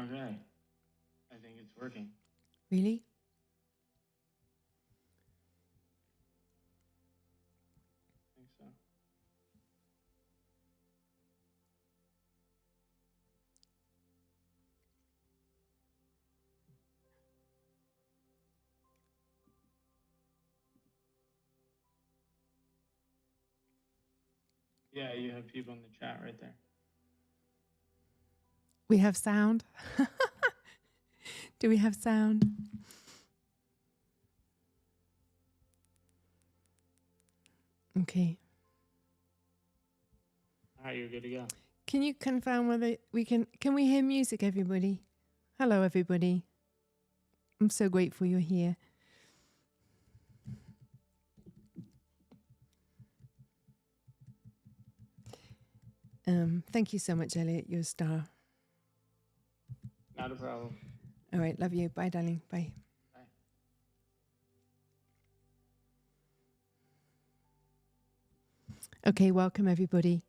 Okay. I think it's working. Really? I think so. Yeah, you have people in the chat right there. We have sound? Do we have sound? Okay. All right, you're good to go. Can you confirm whether we can we hear music, everybody? Hello, everybody. I'm so grateful you're here. Thank you so much, Elliot. You're a star. Not a problem. All right, love you. Bye, darling. Bye. Bye. Okay, welcome everybody.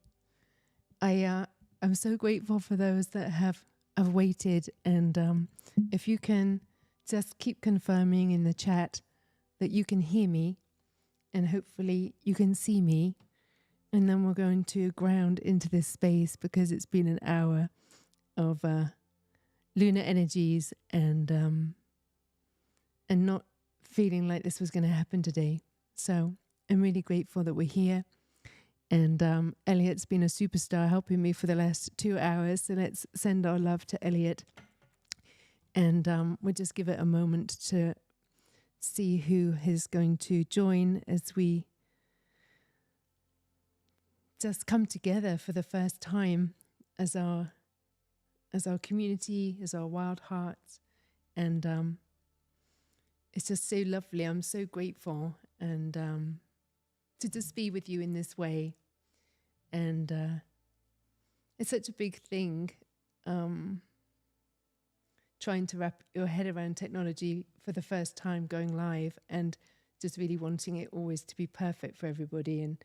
I'm so grateful for those that have waited, and if you can just keep confirming in the chat that you can hear me, and hopefully you can see me, and then we're going to ground into this space because it's been an hour of lunar energies and not feeling like this was going to happen today. So I'm really grateful that we're here. And Elliot's been a superstar helping me for the last 2 hours. So let's send our love to Elliot. And we'll just give it a moment to see who is going to join as we just come together for the first time as our community, as our wild hearts. And it's just so lovely. I'm so grateful. And to just be with you in this way. And it's such a big thing, trying to wrap your head around technology for the first time, going live, and just really wanting it always to be perfect for everybody. And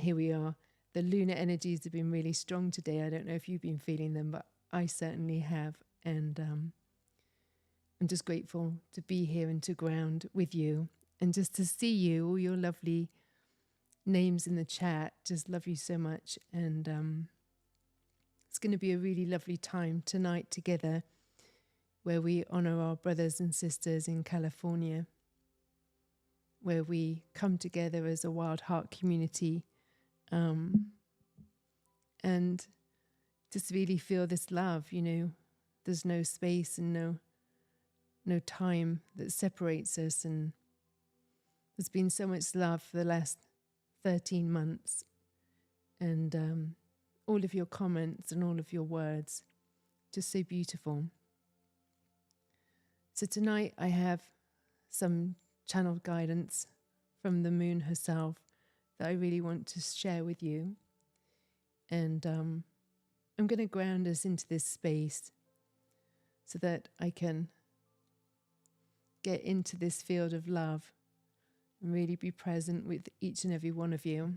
here we are. The lunar energies have been really strong today. I don't know if you've been feeling them, but I certainly have. And I'm just grateful to be here and to ground with you, and just to see you, all your lovely names in the chat. Just love you so much. And it's going to be a really lovely time tonight together, where we honor our brothers and sisters in California, where we come together as a wild heart community, and just really feel this love. You know, there's no space and no time that separates us, and there's been so much love for the last 13 months, and all of your comments and all of your words, just so beautiful. So tonight I have some channeled guidance from the moon herself that I really want to share with you. And I'm going to ground us into this space so that I can get into this field of love and really be present with each and every one of you.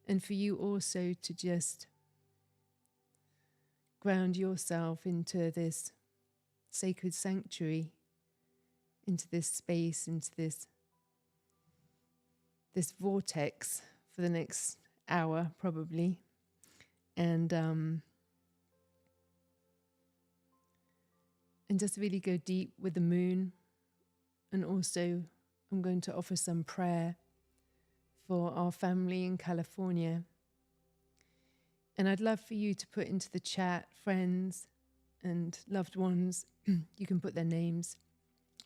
And for you also to just ground yourself into this sacred sanctuary, into this space, into this vortex for the next hour probably. And just really go deep with the moon. And also I'm going to offer some prayer for our family in California. And I'd love for you to put into the chat friends and loved ones. You can put their names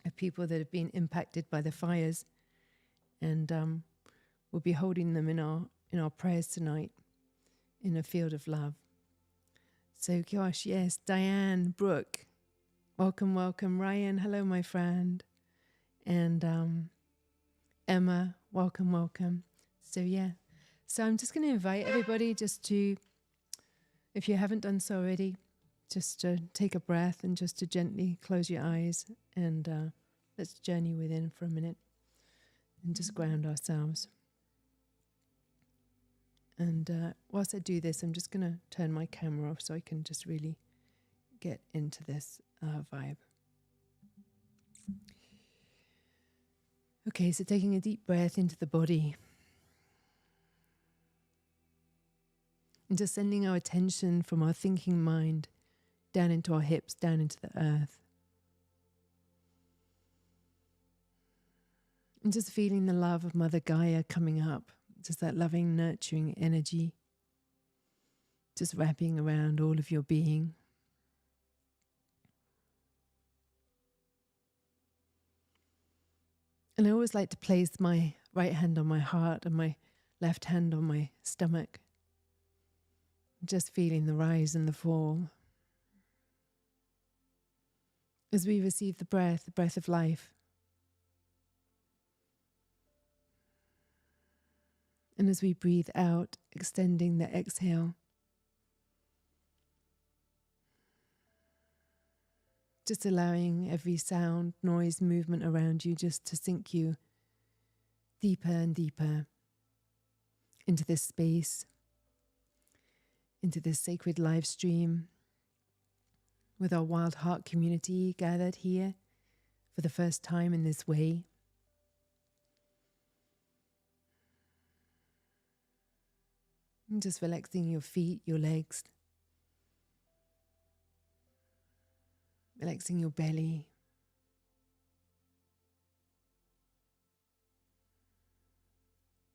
of people that have been impacted by the fires. And we'll be holding them in our prayers tonight in a field of love. So gosh, yes, Diane, Brooke, welcome, welcome. Ryan, hello, my friend. And Emma, welcome, welcome. So yeah, so I'm just going to invite everybody just to, if you haven't done so already, just to take a breath and just to gently close your eyes, and let's journey within for a minute and just ground ourselves. And whilst I do this, I'm just going to turn my camera off so I can just really get into this vibe. Okay, so taking a deep breath into the body and just sending our attention from our thinking mind down into our hips, down into the earth. And just feeling the love of Mother Gaia coming up, just that loving, nurturing energy, just wrapping around all of your being. And I always like to place my right hand on my heart and my left hand on my stomach, just feeling the rise and the fall. As we receive the breath of life. And as we breathe out, extending the exhale. Just allowing every sound, noise, movement around you just to sink you deeper and deeper into this space, into this sacred live stream with our Wild Heart community gathered here for the first time in this way. And just relaxing your feet, your legs, relaxing your belly,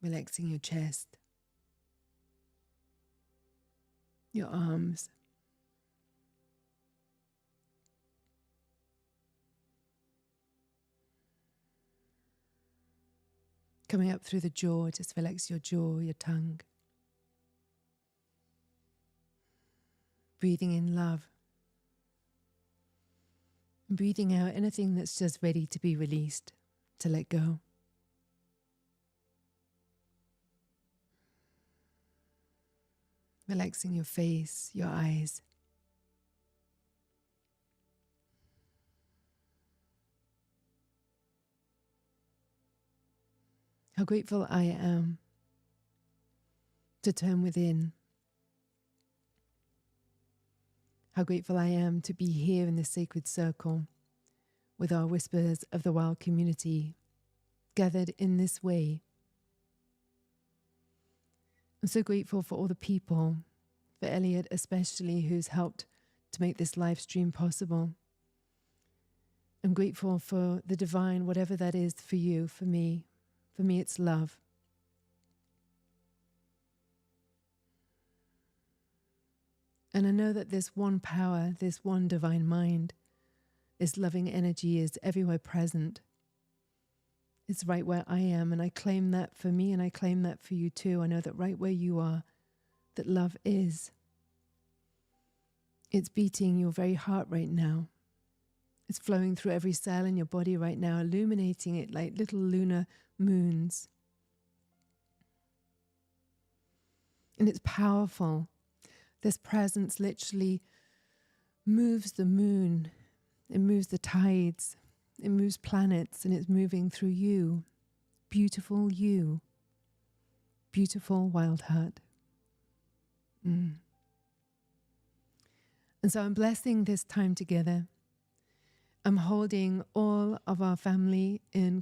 relaxing your chest, your arms, coming up through the jaw. Just relax your jaw, your tongue. Breathing in love. And breathing out anything that's just ready to be released, to let go. Relaxing your face, your eyes. How grateful I am to turn within. How grateful I am to be here in this sacred circle with our Whispers of the Wild community gathered in this way. I'm so grateful for all the people, for Elliot especially, who's helped to make this live stream possible. I'm grateful for the divine, whatever that is for you, for me. For me, it's love. And I know that this one power, this one divine mind, this loving energy is everywhere present. It's right where I am, and I claim that for me, and I claim that for you too. I know that right where you are, that love is. It's beating your very heart right now. It's flowing through every cell in your body right now, illuminating it like little lunar moons. And it's powerful. This presence literally moves the moon. It moves the tides. It moves planets, and it's moving through you. Beautiful you. Beautiful Wild Heart. And so I'm blessing this time together. I'm holding all of our family in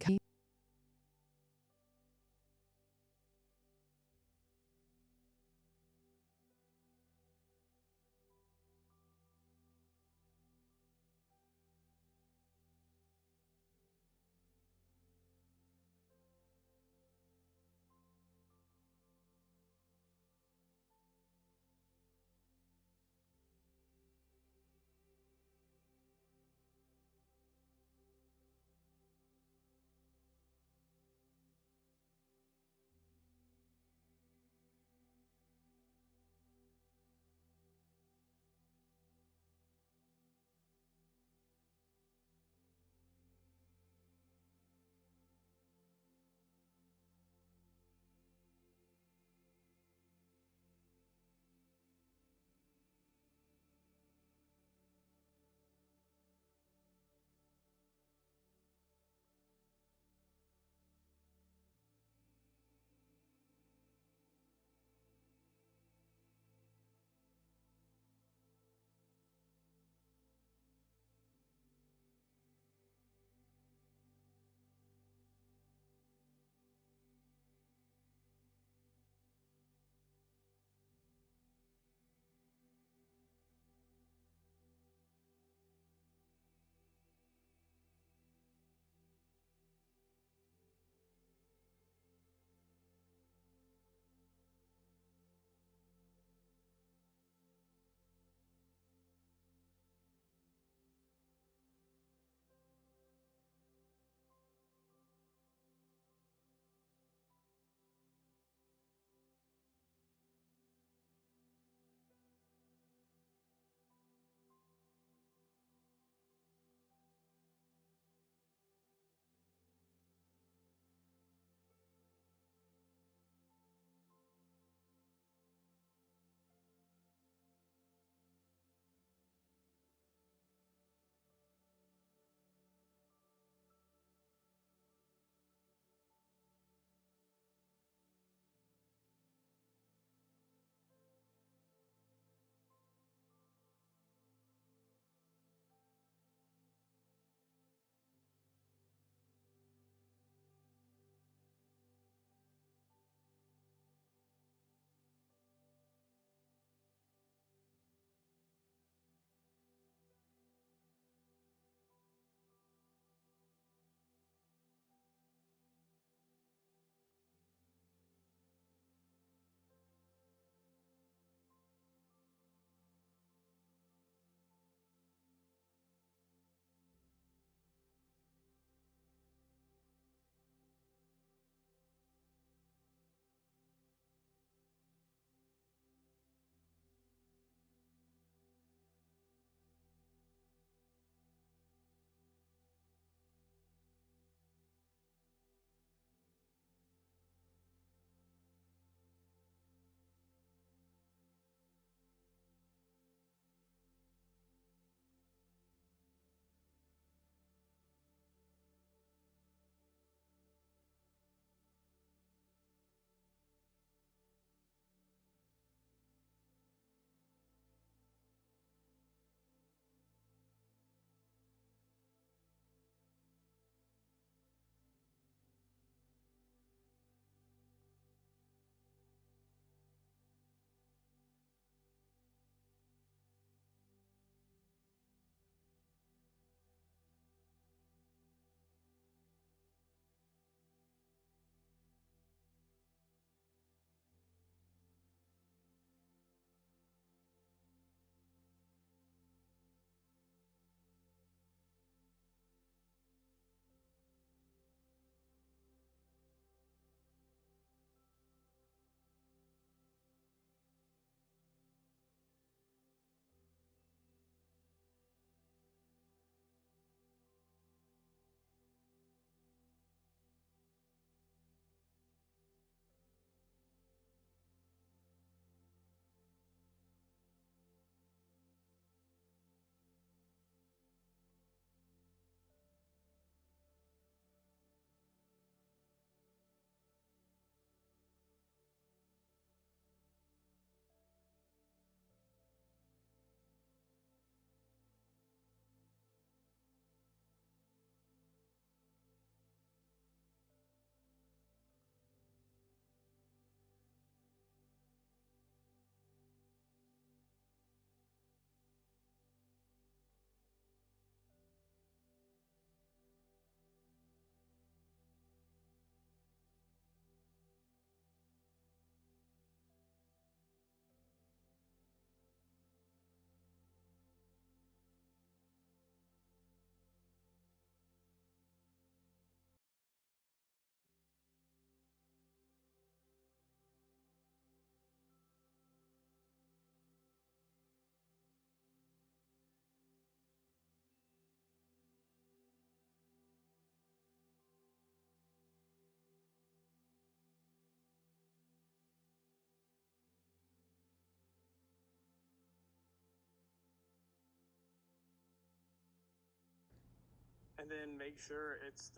and then make sure it's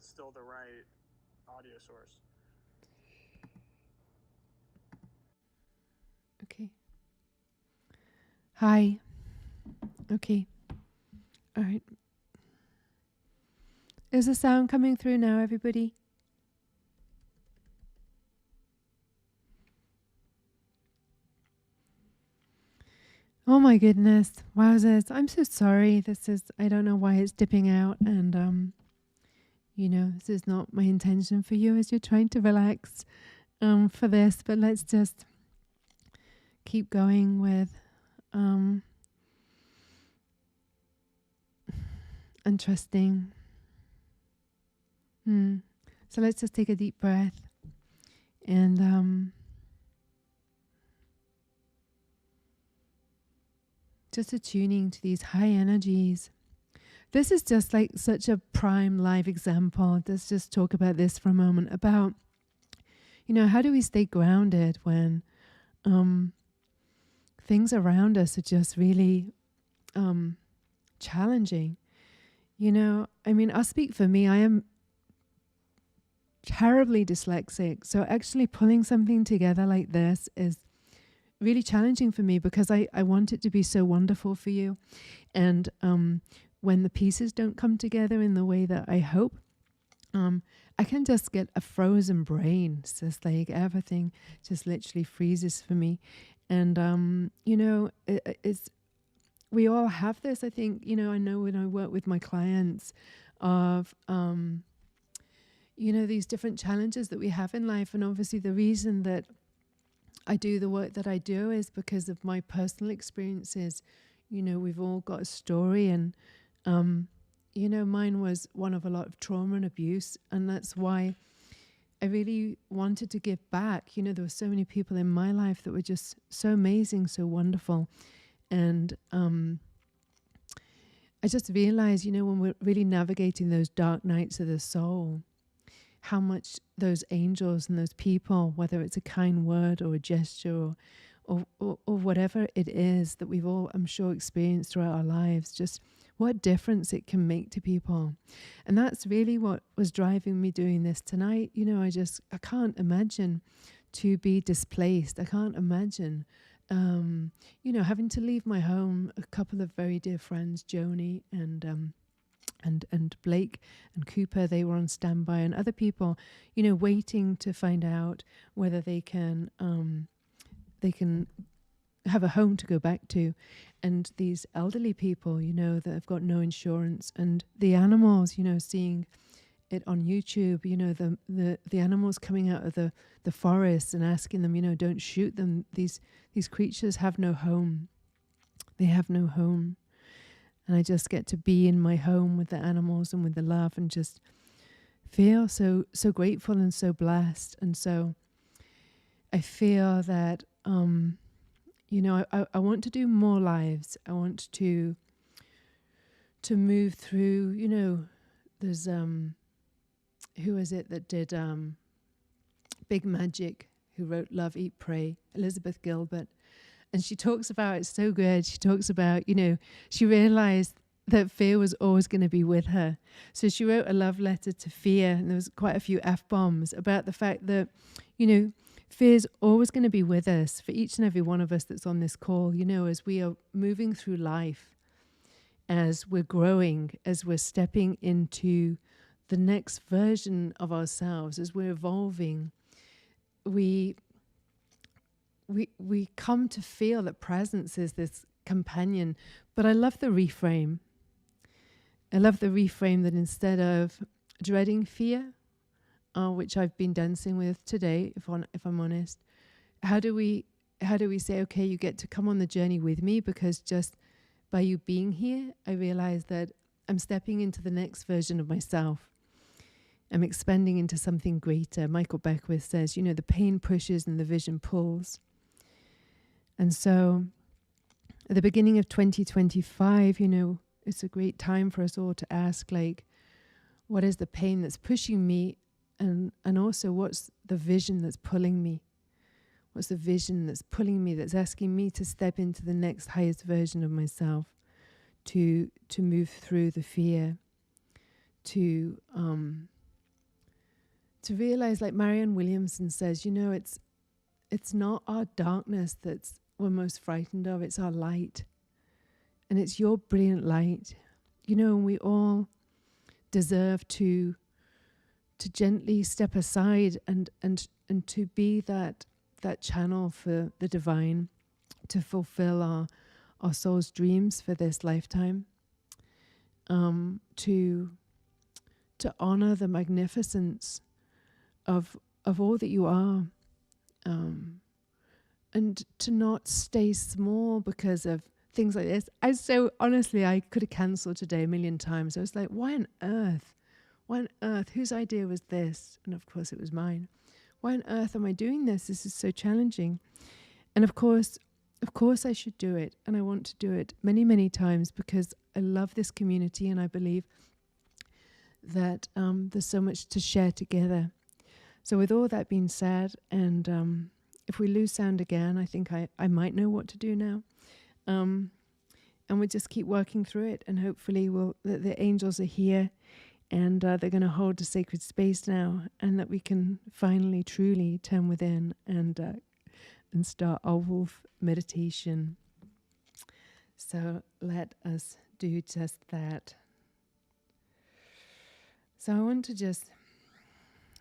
still the right audio source. Okay. Hi. Okay. All right. Is the sound coming through now, everybody? Oh my goodness. Wowzers. I'm so sorry. I don't know why it's dipping out, and this is not my intention for you as you're trying to relax for this, but let's just keep going with and trusting. So let's just take a deep breath and just attuning to these high energies. This is just like such a prime live example. Let's just talk about this for a moment about, how do we stay grounded when things around us are just really challenging. I'll speak for me. I am terribly dyslexic. So actually pulling something together like this is really challenging for me because I want it to be so wonderful for you. And when the pieces don't come together in the way that I hope, I can just get a frozen brain. It's just like everything just literally freezes for me. And, we all have this, I think, I know when I work with my clients of, these different challenges that we have in life. And obviously the reason that I do the work that I do is because of my personal experiences. We've all got a story, and, mine was one of a lot of trauma and abuse. And that's why I really wanted to give back. There were so many people in my life that were just so amazing, so wonderful. And I just realized, when we're really navigating those dark nights of the soul, how much those angels and those people, whether it's a kind word or a gesture or whatever it is that we've all, I'm sure, experienced throughout our lives, just what difference it can make to people. And that's really what was driving me doing this tonight. I can't imagine to be displaced. I can't imagine, having to leave my home. A couple of very dear friends, Joni and Blake and Cooper, they were on standby, and other people, waiting to find out whether they can have a home to go back to. And these elderly people, that have got no insurance, and the animals, seeing it on YouTube, the animals coming out of the forest and asking them, don't shoot them. These creatures have no home. They have no home. And I just get to be in my home with the animals and with the love, and just feel so grateful and so blessed. And so I feel that, I want to do more lives. I want to move through, there's, who is it that did Big Magic, who wrote Love, Eat, Pray, Elizabeth Gilbert. And she talks about, it's so good, she talks about, she realized that fear was always going to be with her. So she wrote a love letter to fear, and there was quite a few F-bombs about the fact that, fear's always going to be with us, for each and every one of us that's on this call, as we are moving through life, as we're growing, as we're stepping into the next version of ourselves, as we're evolving, we come to feel that presence is this companion. But I love the reframe. I love the reframe that instead of dreading fear, which I've been dancing with today, if I'm honest, how do we say, okay, you get to come on the journey with me, because just by you being here, I realize that I'm stepping into the next version of myself. I'm expanding into something greater. Michael Beckwith says, the pain pushes and the vision pulls. And so at the beginning of 2025, it's a great time for us all to ask, like, what is the pain that's pushing me? And also, what's the vision that's pulling me? What's the vision that's pulling me, that's asking me to step into the next highest version of myself, to move through the fear, to realize, like Marianne Williamson says, it's not our darkness that's we're most frightened of, it's our light. And it's your brilliant light. And we all deserve to gently step aside and to be that channel for the divine, to fulfill our soul's dreams for this lifetime, to honor the magnificence of all that you are, and to not stay small because of things like this. I could have cancelled today a million times. I was like, why on earth? Whose idea was this? And of course it was mine. Why on earth am I doing this? This is so challenging. And of course I should do it. And I want to do it many, many times because I love this community and I believe that there's so much to share together. So with all that being said, and if we lose sound again, I think I might know what to do now. And we'll just keep working through it, and hopefully the angels are here, and they're going to hold the sacred space now, and that we can finally, truly turn within and start our wolf meditation. So let us do just that. So I want to just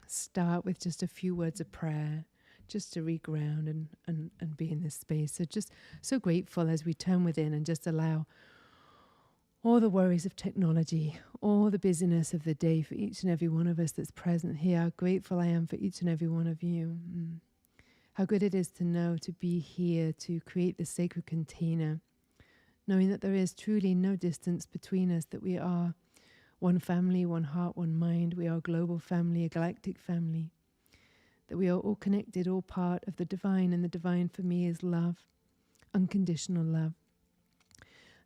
start with just a few words of prayer, just to reground and be in this space. So just so grateful as we turn within and just allow all the worries of technology, all the busyness of the day for each and every one of us that's present here. How grateful I am for each and every one of you. How good it is to know, to be here, to create the sacred container, knowing that there is truly no distance between us, that we are one family, one heart, one mind. We are a global family, a galactic family. That we are all connected, all part of the divine, and the divine for me is love, unconditional love.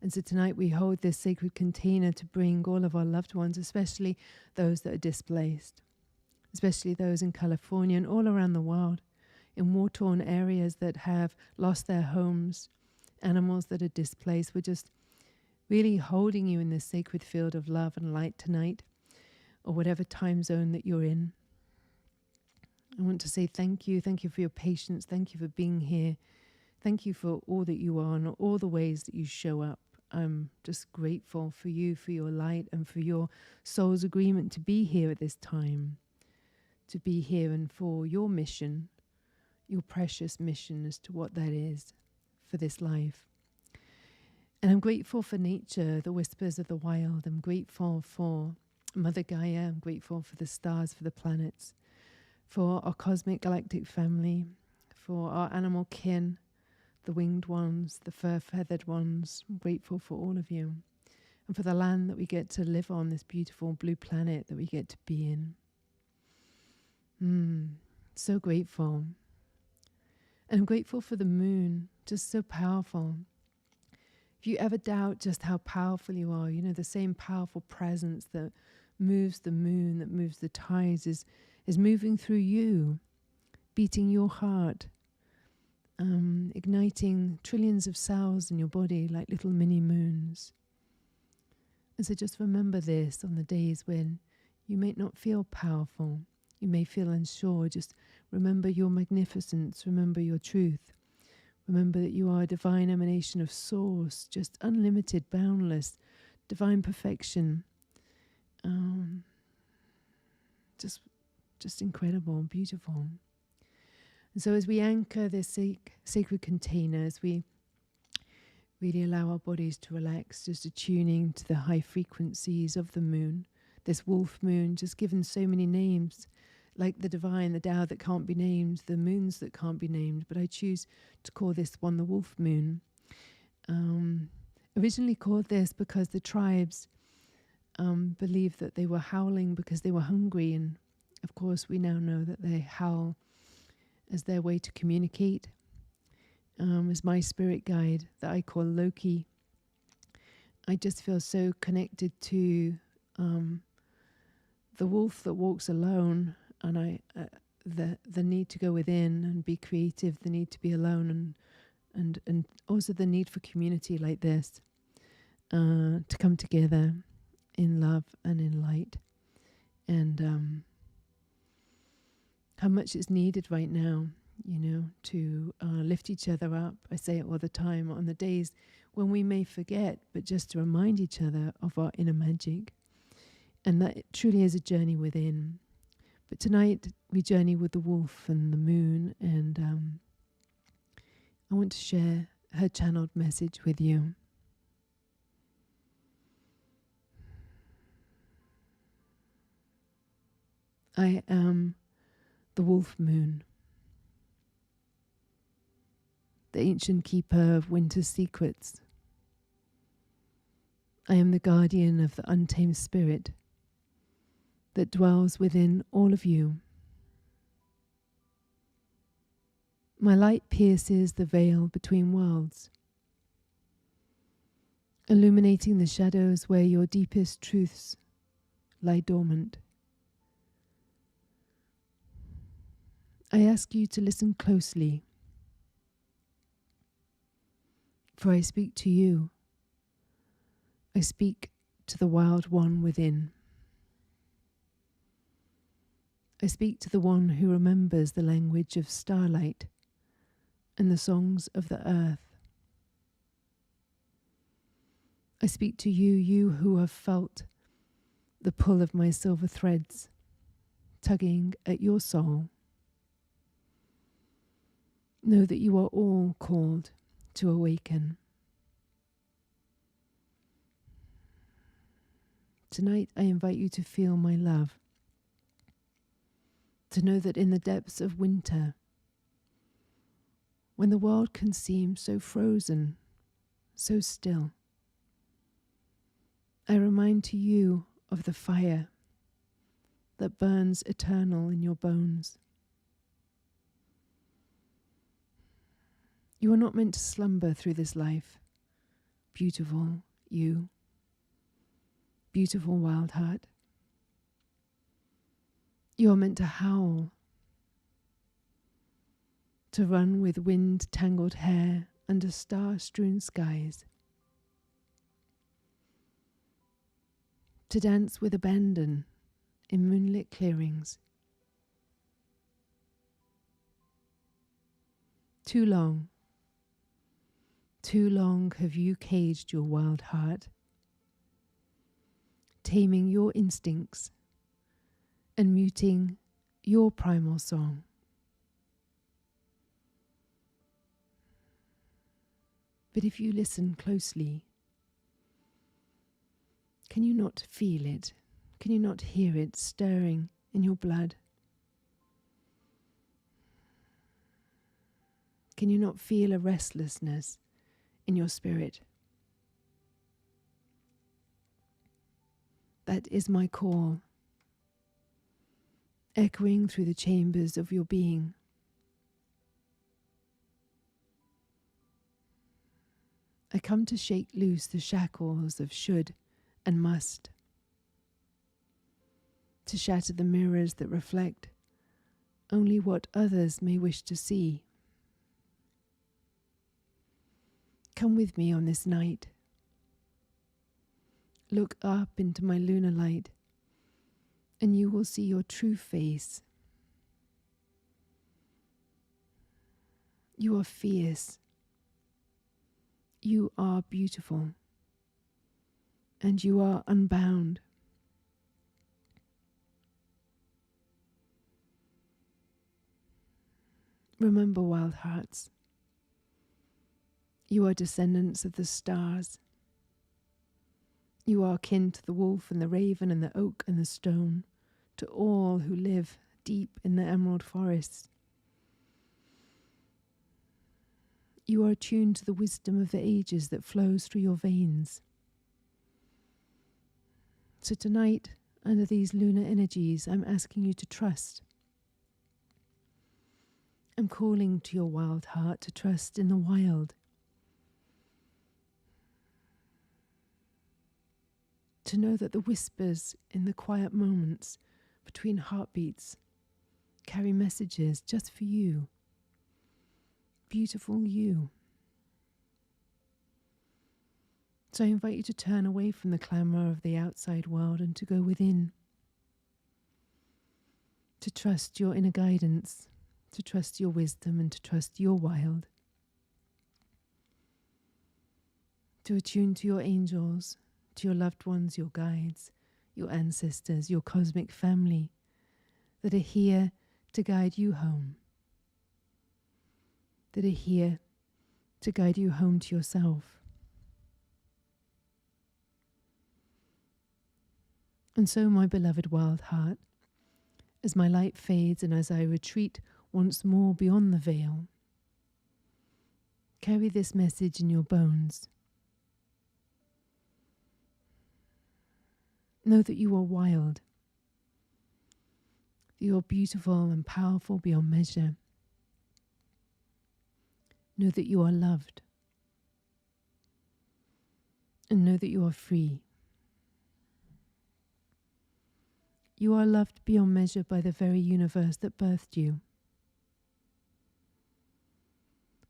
And so tonight we hold this sacred container to bring all of our loved ones, especially those that are displaced, especially those in California and all around the world, in war-torn areas that have lost their homes, animals that are displaced. We're just really holding you in this sacred field of love and light tonight, or whatever time zone that you're in. I want to say thank you. Thank you for your patience. Thank you for being here. Thank you for all that you are and all the ways that you show up. I'm just grateful for you, for your light, and for your soul's agreement to be here at this time, to be here, and for your mission, your precious mission as to what that is for this life. And I'm grateful for nature, the whispers of the wild. I'm grateful for Mother Gaia. I'm grateful for the stars, for the planets, for our cosmic galactic family, for our animal kin, the winged ones, the fur-feathered ones. I'm grateful for all of you, and for the land that we get to live on, this beautiful blue planet that we get to be in. So grateful. And I'm grateful for the moon, just so powerful. If you ever doubt just how powerful you are, the same powerful presence that moves the moon, that moves the tides, is moving through you, beating your heart, igniting trillions of cells in your body like little mini moons. And so just remember this on the days when you may not feel powerful, you may feel unsure. Just remember your magnificence, remember your truth. Remember that you are a divine emanation of source, just unlimited, boundless, divine perfection. Just incredible, beautiful. And so as we anchor this sacred container, as we really allow our bodies to relax, just attuning to the high frequencies of the moon, this wolf moon, just given so many names, like the divine, the Tao that can't be named, the moons that can't be named, but I choose to call this one the wolf moon. Originally called this because the tribes believed that they were howling because they were hungry, and of course we now know that they howl as their way to communicate. As my spirit guide that I call Loki, I just feel so connected to the wolf that walks alone, and the need to go within and be creative, the need to be alone, and also the need for community like this. to come together in love and in light, and how much is needed right now, to lift each other up. I say it all the time on the days when we may forget, but just to remind each other of our inner magic, and that it truly is a journey within. But tonight we journey with the wolf and the moon, and I want to share her channeled message with you. I am the wolf moon, the ancient keeper of winter's secrets. I am the guardian of the untamed spirit that dwells within all of you. My light pierces the veil between worlds, illuminating the shadows where your deepest truths lie dormant. I ask you to listen closely, for I speak to you. I speak to the wild one within. I speak to the one who remembers the language of starlight and the songs of the earth. I speak to you, you who have felt the pull of my silver threads tugging at your soul. Know that you are all called to awaken. Tonight I invite you to feel my love, to know that in the depths of winter, when the world can seem so frozen, so still, I remind to you of the fire that burns eternal in your bones. You are not meant to slumber through this life, beautiful you, beautiful wild heart. You are meant to howl, to run with wind-tangled hair under star-strewn skies, to dance with abandon in moonlit clearings. Too long have you caged your wild heart, taming your instincts and muting your primal song. But if you listen closely, can you not feel it? Can you not hear it stirring in your blood? Can you not feel a restlessness in your spirit? That is my call, echoing through the chambers of your being. I come to shake loose the shackles of should and must, to shatter the mirrors that reflect only what others may wish to see. Come with me on this night. Look up into my lunar light, and you will see your true face. You are fierce. You are beautiful. And you are unbound. Remember, wild hearts, you are descendants of the stars. You are kin to the wolf and the raven and the oak and the stone, to all who live deep in the emerald forests. You are attuned to the wisdom of the ages that flows through your veins. So tonight, under these lunar energies, I'm asking you to trust. I'm calling to your wild heart to trust in the wild. To know that the whispers in the quiet moments between heartbeats carry messages just for you. Beautiful you. So I invite you to turn away from the clamour of the outside world and to go within, to trust your inner guidance, to trust your wisdom and to trust your wild, to attune to your angels, to your loved ones, your guides, your ancestors, your cosmic family that are here to guide you home, that are here to guide you home to yourself. And so, my beloved wild heart, as my light fades and as I retreat once more beyond the veil, carry this message in your bones. Know that you are wild, that you are beautiful and powerful beyond measure. Know that you are loved, and know that you are free. You are loved beyond measure by the very universe that birthed you.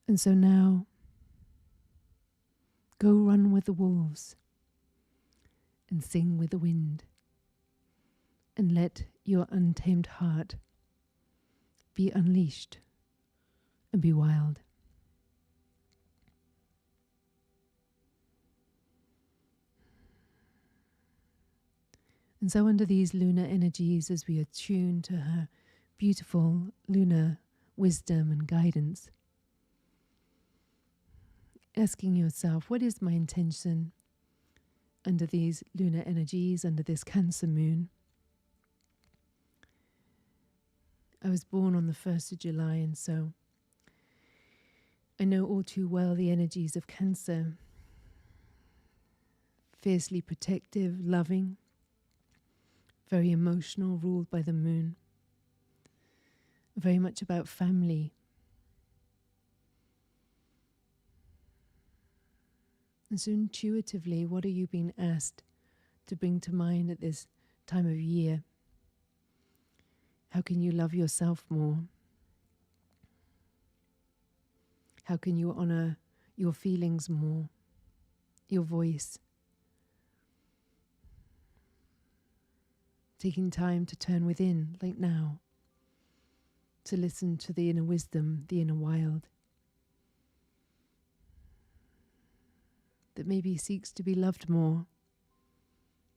And so now, go run with the wolves and sing with the wind, and let your untamed heart be unleashed and be wild. And so under these lunar energies, as we attune to her beautiful lunar wisdom and guidance, asking yourself, what is my intention under these lunar energies, under this Cancer moon? I was born on the 1st of July, and so I know all too well the energies of Cancer. Fiercely protective, loving, very emotional, ruled by the moon. Very much about family. And so intuitively, what are you being asked to bring to mind at this time of year? How can you love yourself more? How can you honor your feelings more? Your voice? Taking time to turn within, like now, to listen to the inner wisdom, the inner wild, that maybe seeks to be loved more,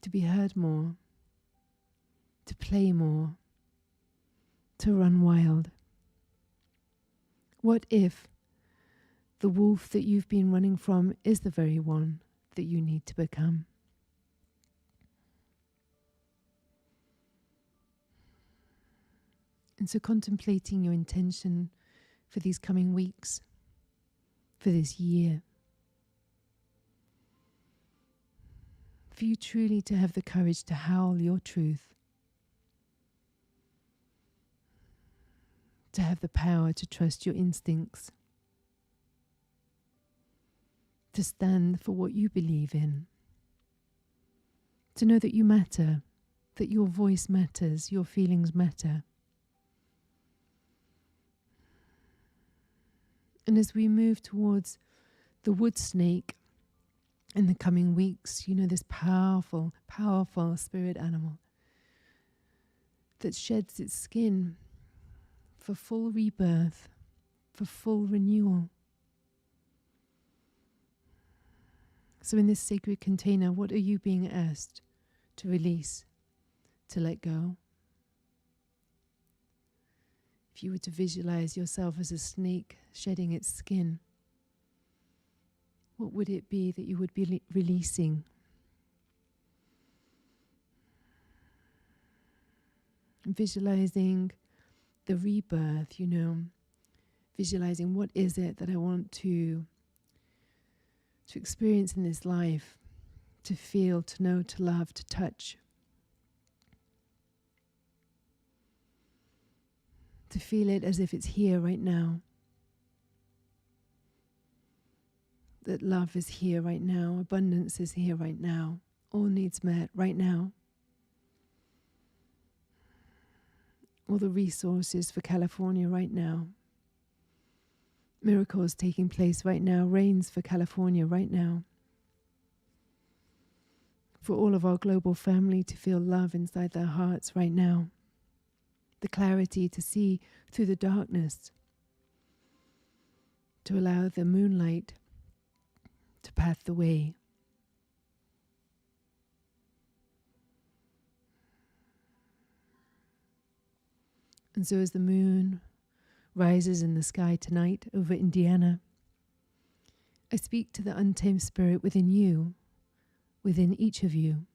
to be heard more, to play more, to run wild. What if the wolf that you've been running from is the very one that you need to become? And so contemplating your intention for these coming weeks, for this year, for you truly to have the courage to howl your truth, to have the power to trust your instincts, to stand for what you believe in, to know that you matter, that your voice matters, your feelings matter. And as we move towards the wood snake in the coming weeks, you know, this powerful, powerful spirit animal that sheds its skin for full rebirth, for full renewal. So in this sacred container, what are you being asked to release, to let go? If you were to visualize yourself as a snake shedding its skin, what would it be that you would be releasing? Visualizing the rebirth, you know, visualizing what is it that I want to experience in this life, to feel, to know, to love, to touch. To feel it as if it's here right now. That love is here right now, abundance is here right now, all needs met right now. All the resources for California right now. Miracles taking place right now, rains for California right now. for all of our global family to feel love inside their hearts right now. The clarity to see through the darkness, to allow the moonlight to path the way. And so as the moon rises in the sky tonight over Indiana, I speak to the untamed spirit within you, within each of you,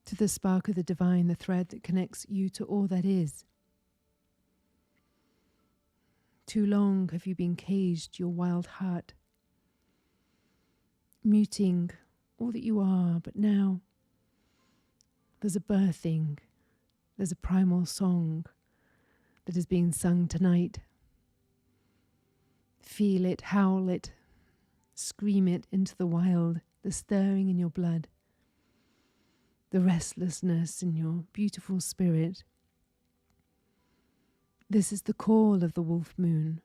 to the spark of the divine, the thread that connects you to all that is. Too long have you been caged, your wild heart, muting all that you are, but now there's a birthing, there's a primal song that is being sung tonight. Feel it, howl it, scream it into the wild, the stirring in your blood, the restlessness in your beautiful spirit. This is the call of the wolf moon,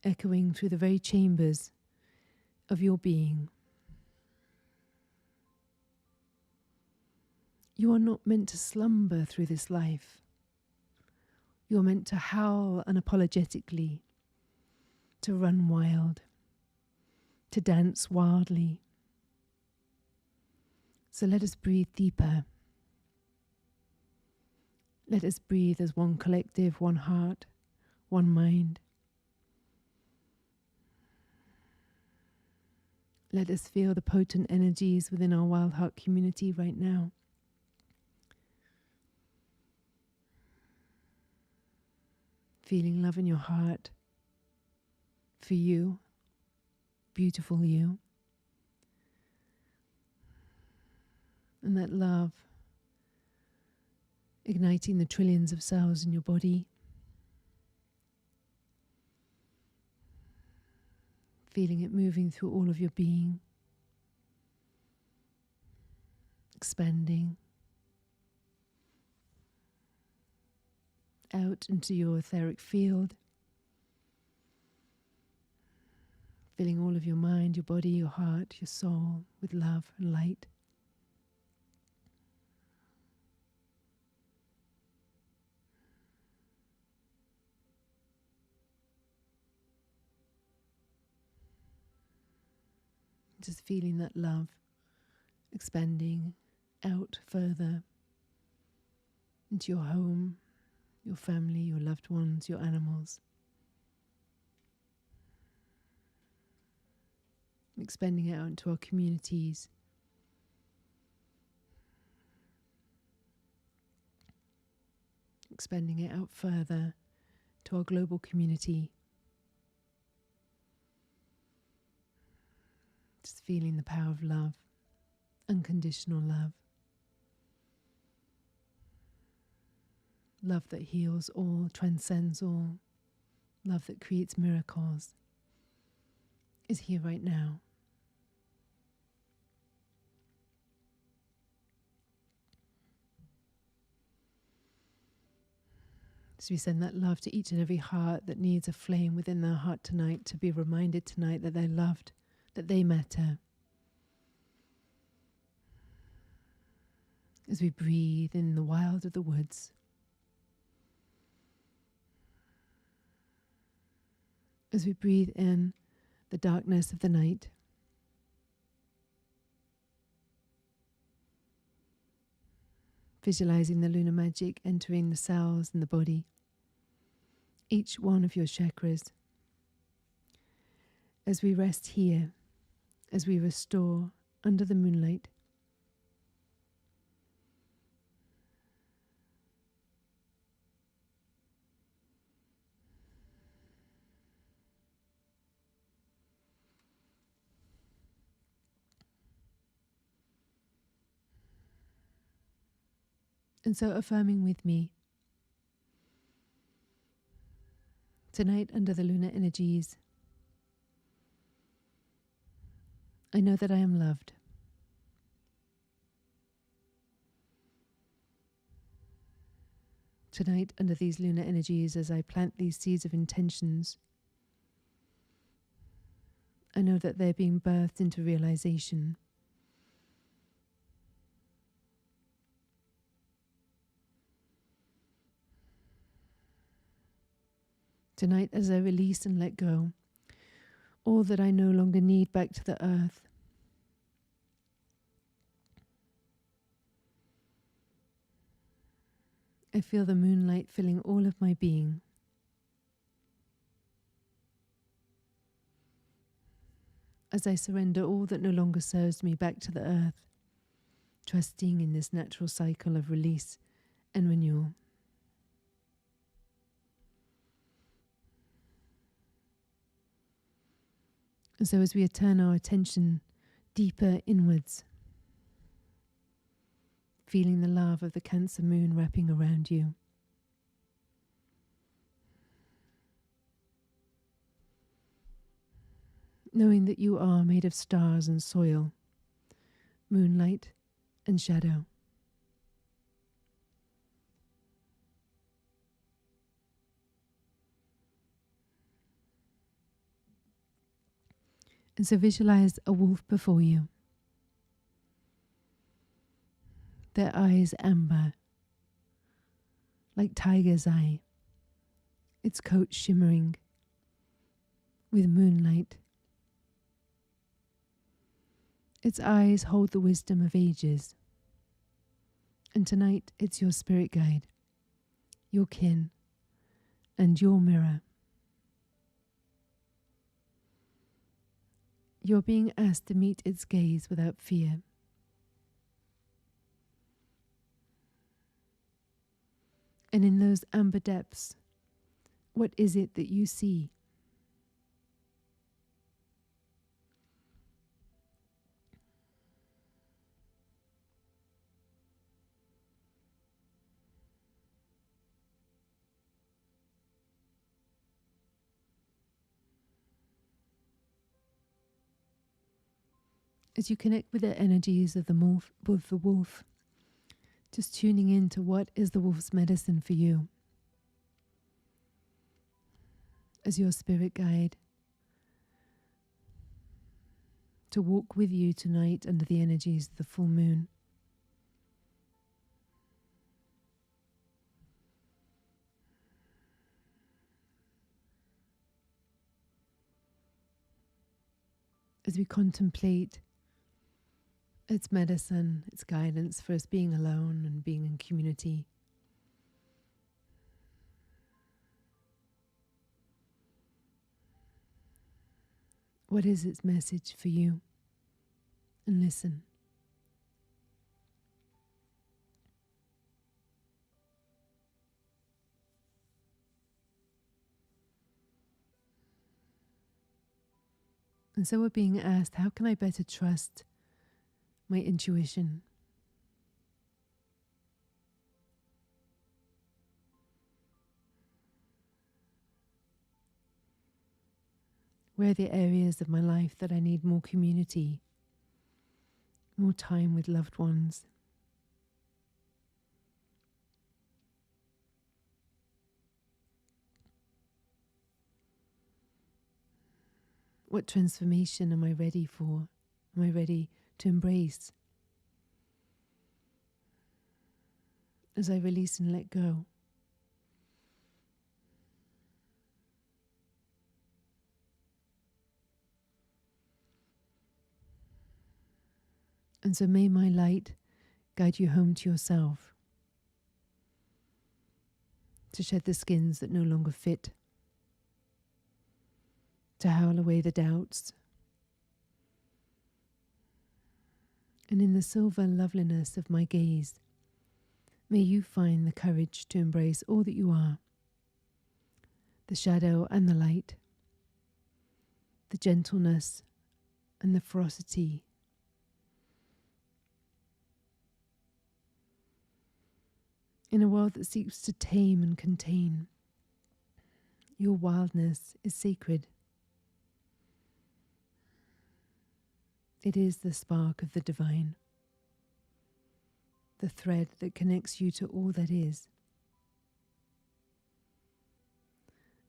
echoing through the very chambers of your being. You are not meant to slumber through this life. You are meant to howl unapologetically, to run wild, to dance wildly. So let us breathe deeper. Let us breathe as one collective, one heart, one mind. Let us feel the potent energies within our Wild Heart community right now. Feeling love in your heart for you, beautiful you. And that love igniting the trillions of cells in your body. Feeling it moving through all of your being. Expanding out into your etheric field. Filling all of your mind, your body, your heart, your soul with love and light. Just feeling that love expanding out further into your home, your family, your loved ones, your animals. Expanding it out into our communities. Expanding it out further to our global community. Just feeling the power of love, unconditional love. Love that heals all, transcends all. Love that creates miracles is here right now. So we send that love to each and every heart that needs a flame within their heart tonight, to be reminded tonight that they're loved, that they matter. As we breathe in the wild of the woods, as we breathe in the darkness of the night, visualizing the lunar magic entering the cells in the body, each one of your chakras. As we rest here, as we restore under the moonlight, and so affirming with me, tonight under the lunar energies, I know that I am loved. Tonight under these lunar energies, as I plant these seeds of intentions, I know that they're being birthed into realization. Tonight, as I release and let go all that I no longer need back to the earth, I feel the moonlight filling all of my being. As I surrender all that no longer serves me back to the earth, trusting in this natural cycle of release and renewal. And so as we turn our attention deeper inwards, feeling the love of the Cancer moon wrapping around you, knowing that you are made of stars and soil, moonlight and shadow. And so visualize a wolf before you. Their eyes amber, like tiger's eye. Its coat shimmering with moonlight. Its eyes hold the wisdom of ages. And tonight it's your spirit guide, your kin, and your mirror. You're being asked to meet its gaze without fear. And in those amber depths, what is it that you see? As you connect with the energies of the wolf, just tuning in to what is the wolf's medicine for you. As your spirit guide, to walk with you tonight under the energies of the full moon. As we contemplate its medicine, its guidance for us being alone and being in community. What is its message for you? And listen. And so we're being asked, how can I better trust my intuition? Where are the areas of my life that I need more community, more time with loved ones? What transformation am I ready for? Am I ready to embrace as I release and let go? And so may my light guide you home to yourself, to shed the skins that no longer fit, to howl away the doubts. And in the silver loveliness of my gaze, may you find the courage to embrace all that you are, the shadow and the light, the gentleness and the ferocity. In a world that seeks to tame and contain, your wildness is sacred. It is the spark of the divine, the thread that connects you to all that is.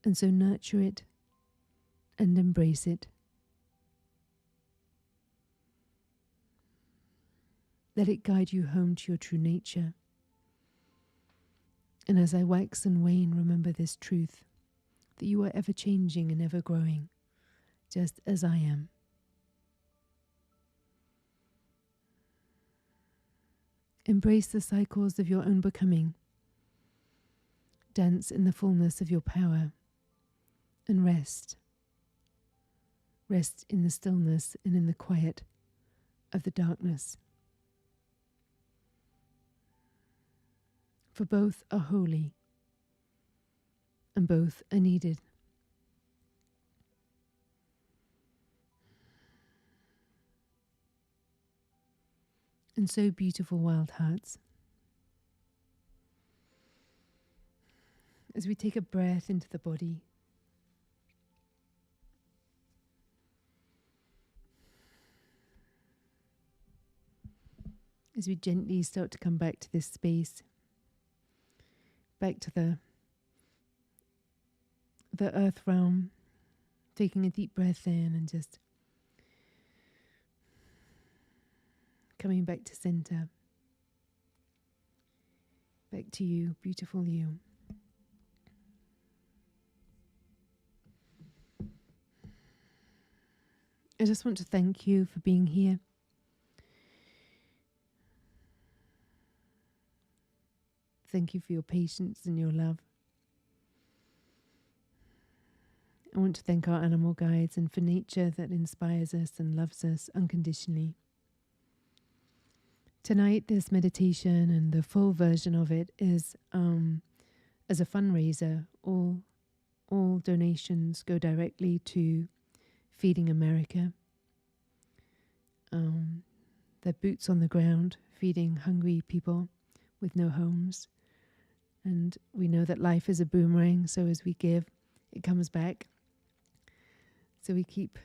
And so nurture it and embrace it. Let it guide you home to your true nature. And as I wax and wane, remember this truth. that you are ever changing and ever growing, just as I am. Embrace the cycles of your own becoming. Dance in the fullness of your power and rest. Rest in the stillness and in the quiet of the darkness. For both are holy and both are needed. And so beautiful, wild hearts. As we take a breath into the body, as we gently start to come back to this space, back to the earth realm, taking a deep breath in and just coming back to center, back to you, beautiful you. I just want to thank you for being here. Thank you for your patience and your love. I want to thank our animal guides and for nature that inspires us and loves us unconditionally. Tonight, this meditation and the full version of it is as a fundraiser. All donations go directly to Feeding America. They're boots on the ground, feeding hungry people with no homes. And we know that life is a boomerang, so as we give, it comes back. So we keep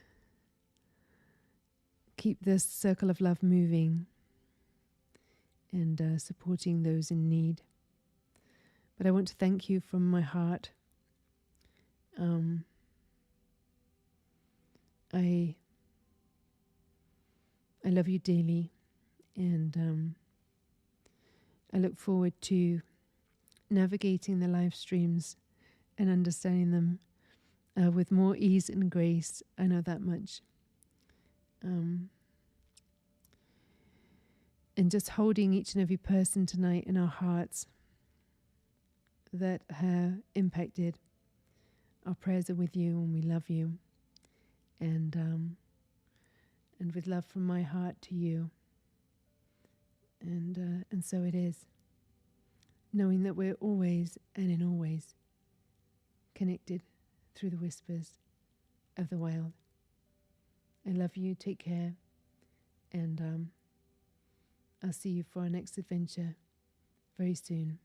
this circle of love moving and supporting those in need. But I want to thank you from my heart. I love you dearly, and I look forward to navigating the live streams and understanding them with more ease and grace. I know that much. And just holding each and every person tonight in our hearts that have impacted. Our prayers are with you and we love you. And with love from my heart to you. And so it is. Knowing that we're always and in all ways connected through the whispers of the wild. I love you, take care, and I'll see you for our next adventure very soon.